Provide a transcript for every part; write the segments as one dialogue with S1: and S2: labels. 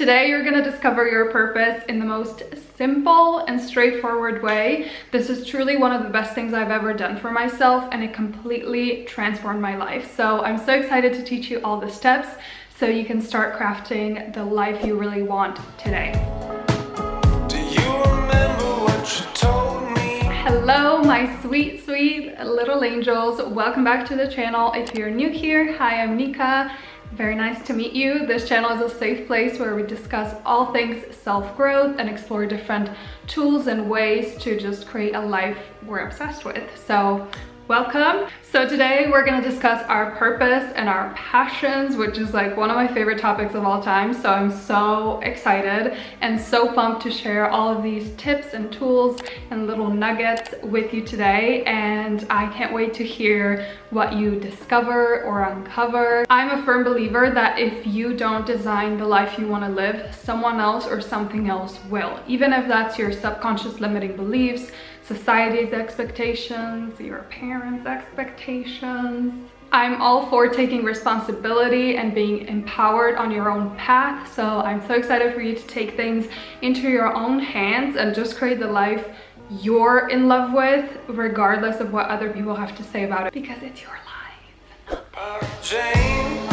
S1: Today you're going to discover your purpose in the most simple and straightforward way. This is truly one of the best things I've ever done for myself, and it completely transformed my life. So I'm so excited to teach you all the steps so you can start crafting the life you really want today.
S2: Do you remember what you told me?
S1: Hello, my sweet little angels. Welcome back to the channel. If you're new here, hi, I'm Nika. Very nice to meet you. This channel is a safe place where we discuss all things self-growth and explore different tools and ways to just create a life we're obsessed with. So welcome. So today we're going to discuss our purpose and our passions, which is like one of my favorite topics of all time. So I'm so excited and so pumped to share all of these tips and tools and little nuggets with you today. And I can't wait to hear what you discover or uncover. I'm a firm believer that if you don't design the life you want to live, someone else or something else will. Even if that's your subconscious limiting beliefs, society's expectations, your parents' expectations. I'm all for taking responsibility and being empowered on your own path. So I'm so excited for you to take things into your own hands and just create the life you're in love with, regardless of what other people have to say about it, because it's your life.
S2: Jane,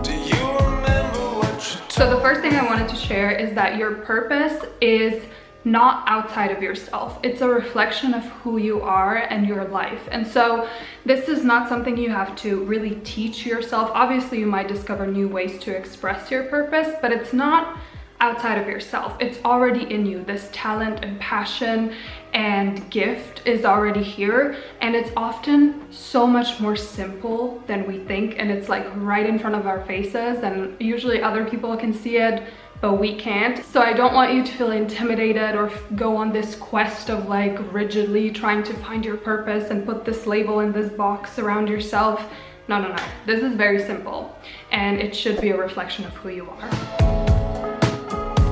S2: do you remember what you told me?
S1: So the first thing I wanted to share is that your purpose is not outside of yourself. It's a reflection of who you are and your life. And so this is not something you have to really teach yourself. Obviously, you might discover new ways to express your purpose, but it's not outside of yourself. It's already in you. This talent and passion and gift is already here, and it's often so much more simple than we think, and it's like right in front of our faces, and usually other people can see it but we can't. So I don't want you to feel intimidated or go on this quest of like rigidly trying to find your purpose and put this label in this box around yourself. No. This is very simple, and it should be a reflection of who you are.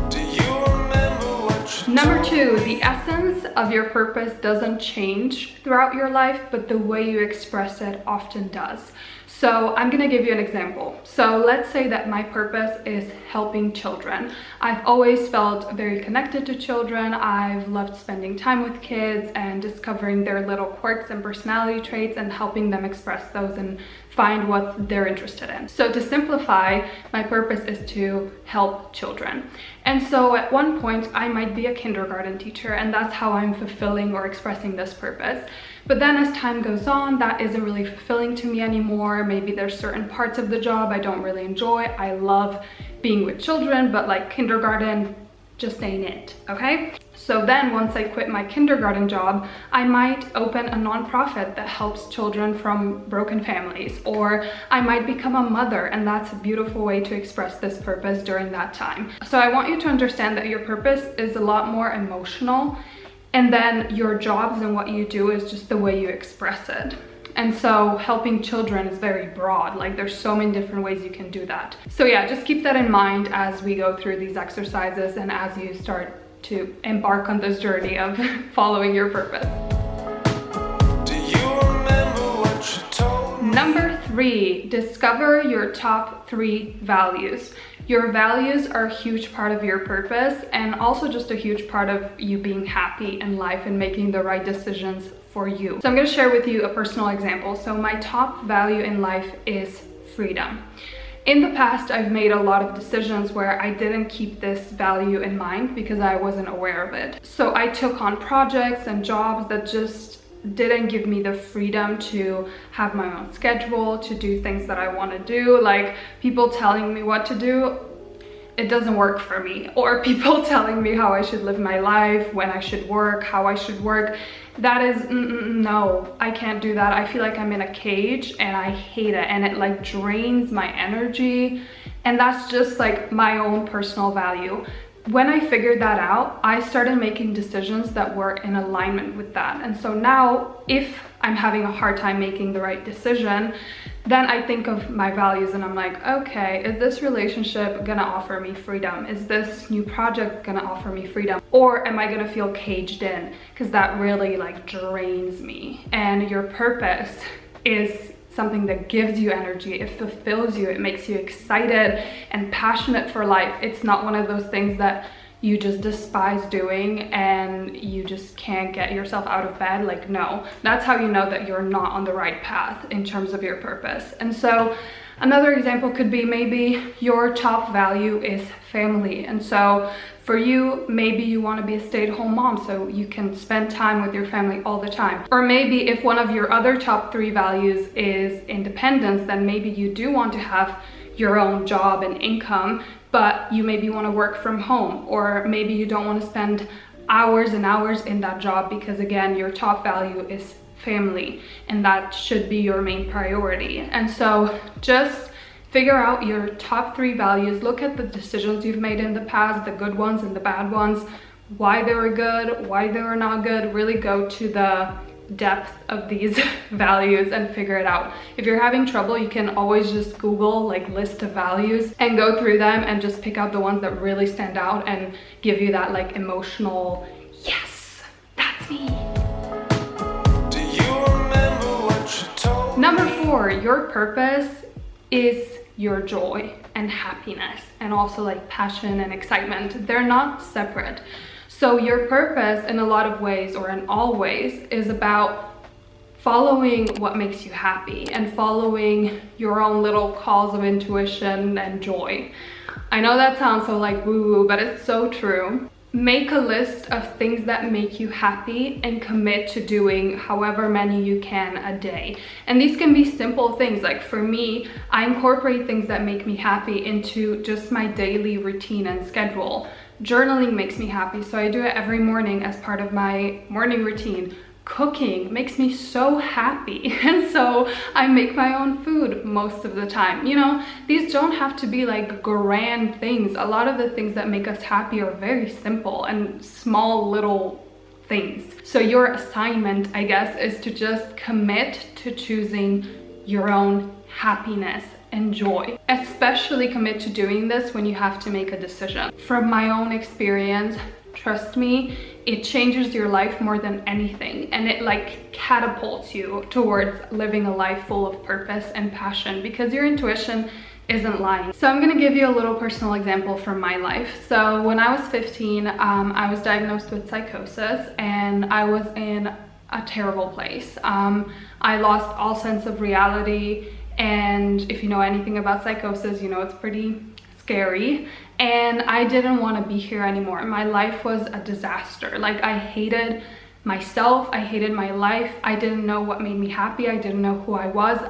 S2: Do you remember what you
S1: Number two, the essence of your purpose doesn't change throughout your life, but the way you express it often does. So I'm gonna give you an example. So let's say that my purpose is helping children. I've always felt very connected to children. I've loved spending time with kids and discovering their little quirks and personality traits and helping them express those and find what they're interested in. So to simplify, my purpose is to help children. And so at one point I might be a kindergarten teacher, and that's how I'm fulfilling or expressing this purpose. But then as time goes on, that isn't really fulfilling to me anymore. Maybe there's certain parts of the job I don't really enjoy. I love being with children, but like kindergarten just ain't it, okay? So then once I quit my kindergarten job, I might open a nonprofit that helps children from broken families, or I might become a mother, and that's a beautiful way to express this purpose during that time. So I want you to understand that your purpose is a lot more emotional, and then your jobs and what you do is just the way you express it. And so helping children is very broad. Like there's so many different ways you can do that. So yeah, just keep that in mind as we go through these exercises and as you start to embark on this journey of following your purpose.
S2: Do you remember what you told me?
S1: Number three, discover your top 3 values. Your values are a huge part of your purpose, and also just a huge part of you being happy in life and making the right decisions for you. So I'm going to share with you a personal example. So my top value in life is freedom. In the past, I've made a lot of decisions where I didn't keep this value in mind because I wasn't aware of it. So I took on projects and jobs that just didn't give me the freedom to have my own schedule, to do things that I want to do. Like people telling me what to do, it doesn't work for me. Or people telling me how I should live my life, when I should work, how I should work. That is, no, I can't do that. I feel like I'm in a cage and I hate it, and it like drains my energy. And that's just like my own personal value. When I figured that out, I started making decisions that were in alignment with that. And so now if I'm having a hard time making the right decision, then I think of my values and I'm like, okay, is this relationship gonna offer me freedom? Is this new project gonna offer me freedom? Or am I gonna feel caged in? Because that really like drains me. And your purpose is something that gives you energy, it fulfills you, it makes you excited and passionate for life. It's not one of those things that you just despise doing and you just can't get yourself out of bed. Like, no, that's how you know that you're not on the right path in terms of your purpose. And so another example could be maybe your top value is family. And so for you, maybe you want to be a stay-at-home mom so you can spend time with your family all the time. Or maybe if one of your other top 3 values is independence, then maybe you do want to have your own job and income, but you maybe want to work from home, or maybe you don't want to spend hours and hours in that job because, again, your top value is family and that should be your main priority. And so just figure out your top 3 values, look at the decisions you've made in the past, the good ones and the bad ones, why they were good, why they were not good. Really go to the depth of these values and figure it out. If you're having trouble, you can always just Google like list of values and go through them and just pick out the ones that really stand out and give you that like emotional, yes, that's me.
S2: Do you remember what you told me?
S1: Number 4, your purpose is your joy and happiness, and also like passion and excitement. They're not separate. So your purpose in a lot of ways, or in all ways, is about following what makes you happy and following your own little calls of intuition and joy. I know that sounds so like woo-woo, but it's so true. Make a list of things that make you happy and commit to doing however many you can a day. And these can be simple things. Like for me, I incorporate things that make me happy into just my daily routine and schedule. Journaling makes me happy, so I do it every morning as part of my morning routine. Cooking makes me so happy, and so I make my own food most of the time. You know, these don't have to be like grand things. A lot of the things that make us happy are very simple and small little things. So your assignment, I guess, is to just commit to choosing your own happiness and joy. Especially commit to doing this when you have to make a decision. From my own experience, trust me, it changes your life more than anything, and it like catapults you towards living a life full of purpose and passion, because your intuition isn't lying. So I'm gonna give you a little personal example from my life. So when I was 15, I was diagnosed with psychosis, and I was in a terrible place. I lost all sense of reality, and if you know anything about psychosis, you know it's pretty scary, and I didn't want to be here anymore. My life was a disaster. Like, I hated myself, I hated my life, I didn't know what made me happy, I didn't know who I was.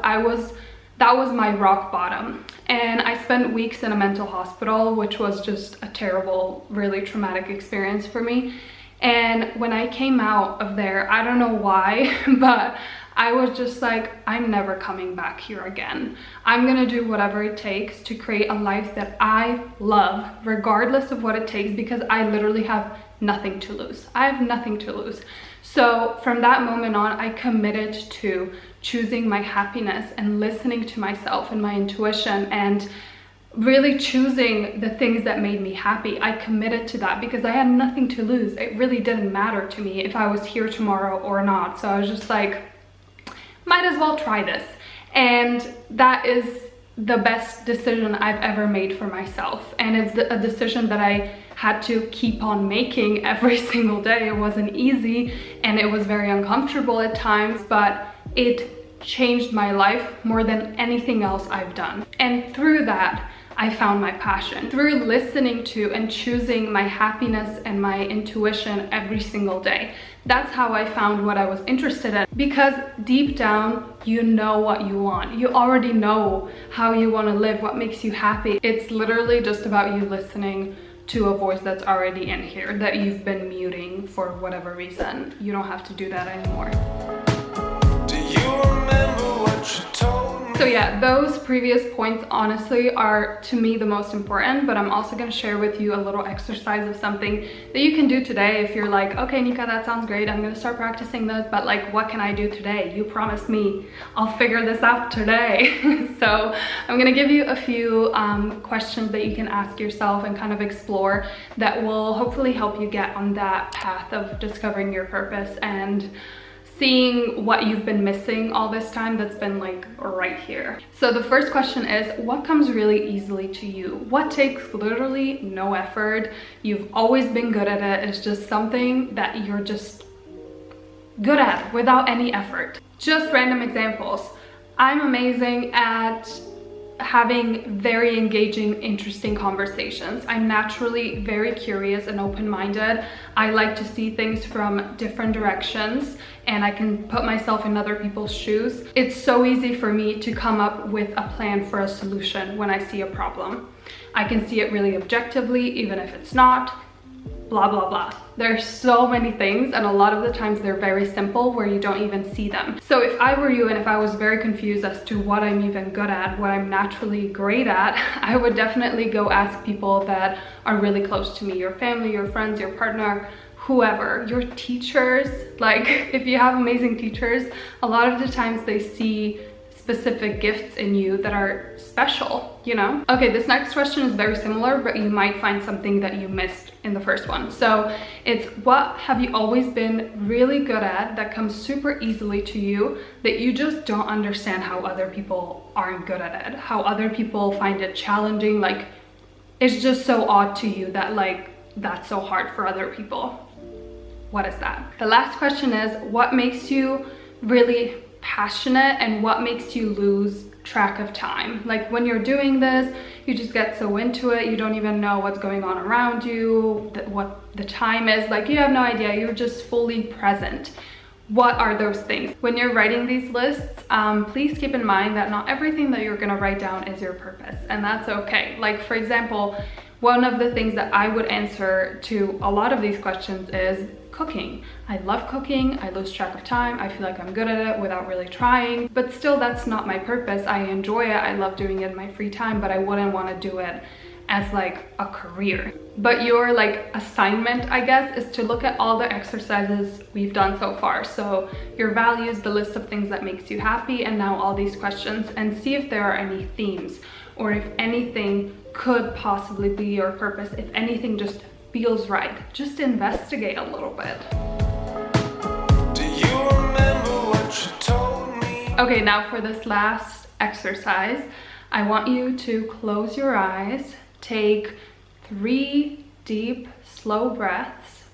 S1: That was my rock bottom, and I spent weeks in a mental hospital, which was just a terrible, really traumatic experience for me. And when I came out of there, I don't know why, but I was just like, I'm never coming back here again. I'm gonna do whatever it takes to create a life that I love, regardless of what it takes, because I literally have nothing to lose. I have nothing to lose. So from that moment on, I committed to choosing my happiness and listening to myself and my intuition and really choosing the things that made me happy. I committed to that because I had nothing to lose. It really didn't matter to me if I was here tomorrow or not. So I was just like, might as well try this. And that is the best decision I've ever made for myself. And it's a decision that I had to keep on making every single day. It wasn't easy and it was very uncomfortable at times, but it changed my life more than anything else I've done. And through that, I found my passion. Through listening to and choosing my happiness and my intuition every single day. That's how I found what I was interested in, because deep down, you know what you want. You already know how you want to live, what makes you happy. It's literally just about you listening to a voice that's already in here that you've been muting for whatever reason. You don't have to do that anymore.
S2: Do you remember what you told me?
S1: So yeah, those previous points honestly are to me the most important, but I'm also going to share with you a little exercise of something that you can do today if you're like, okay, Nika, that sounds great. I'm going to start practicing this, but like, what can I do today? You promised me I'll figure this out today. So I'm going to give you a few questions that you can ask yourself and kind of explore that will hopefully help you get on that path of discovering your purpose and seeing what you've been missing all this time that's been like right here. So the first question is, what comes really easily to you? What takes literally no effort? You've always been good at it. It's just something that you're just good at without any effort. Just random examples. I'm amazing at having very engaging, interesting conversations. I'm naturally very curious and open-minded. I like to see things from different directions, and I can put myself in other people's shoes. It's so easy for me to come up with a plan for a solution when I see a problem. I can see it really objectively, even if it's not. Blah, blah, blah. There's so many things, and a lot of the times they're very simple where you don't even see them. So if I were you and if I was very confused as to what I'm even good at, what I'm naturally great at, I would definitely go ask people that are really close to me, your family, your friends, your partner, whoever, your teachers. Like, if you have amazing teachers, a lot of the times they see specific gifts in you that are special, you know? Okay, this next question is very similar, but you might find something that you missed in the first one. So it's, what have you always been really good at that comes super easily to you that you just don't understand how other people aren't good at it, how other people find it challenging, like it's just so odd to you that like that's so hard for other people. What is that? The last question is, what makes you really passionate and what makes you lose track of time? Like when you're doing this, you just get so into it, you don't even know what's going on around you, what the time is, like you have no idea, you're just fully present. What are those things? When you're writing these lists, please keep in mind that not everything that you're gonna write down is your purpose, and that's okay. Like for example, one of the things that I would answer to a lot of these questions is cooking. I love cooking, I lose track of time, I feel like I'm good at it without really trying, but still that's not my purpose. I enjoy it, I love doing it in my free time, but I wouldn't want to do it as like a career. But your like assignment, I guess, is to look at all the exercises we've done so far. So your values, the list of things that makes you happy, and now all these questions, and see if there are any themes, or if anything could possibly be your purpose, if anything just feels right. Just investigate a little bit.
S2: Do you remember what you told me?
S1: Okay, now for this last exercise, I want you to close your eyes, take 3 deep, slow breaths.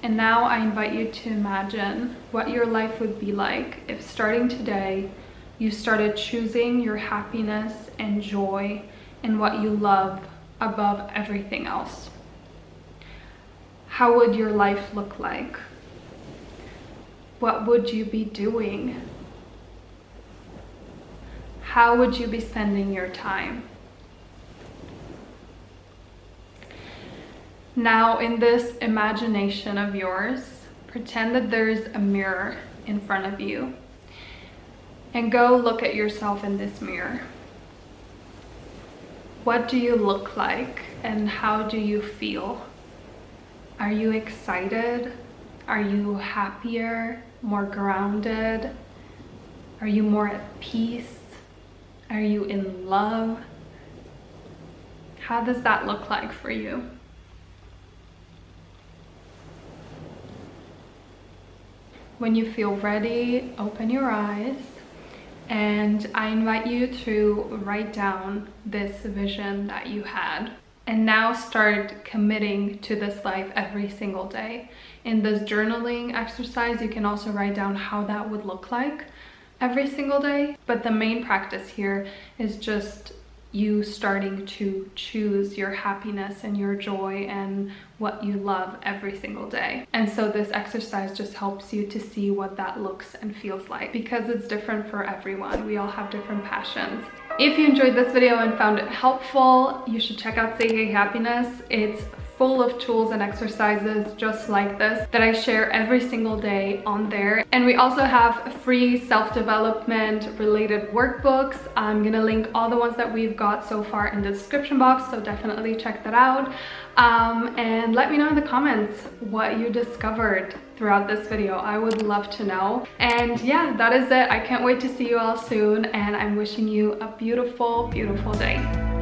S1: And now I invite you to imagine what your life would be like if starting today, you started choosing your happiness and joy and what you love above everything else. How would your life look like? What would you be doing? How would you be spending your time? Now, in this imagination of yours, pretend that there is a mirror in front of you, and go look at yourself in this mirror. What do you look like and how do you feel? Are you excited? Are you happier, more grounded? Are you more at peace? Are you in love? How does that look like for you? When you feel ready, open your eyes. And I invite you to write down this vision that you had. And now start committing to this life every single day. In this journaling exercise, you can also write down how that would look like every single day. But the main practice here is just you starting to choose your happiness and your joy and what you love every single day. And so this exercise just helps you to see what that looks and feels like, because it's different for everyone. We all have different passions. If you enjoyed this video and found it helpful, you should check out Say Hey Happiness. It's full of tools and exercises just like this that I share every single day on there. And we also have free self-development related workbooks. I'm gonna link all the ones that we've got so far in the description box, so definitely check that out. And let me know in the comments what you discovered throughout this video. I would love to know. And yeah, that is it. I can't wait to see you all soon, and I'm wishing you a beautiful, beautiful day.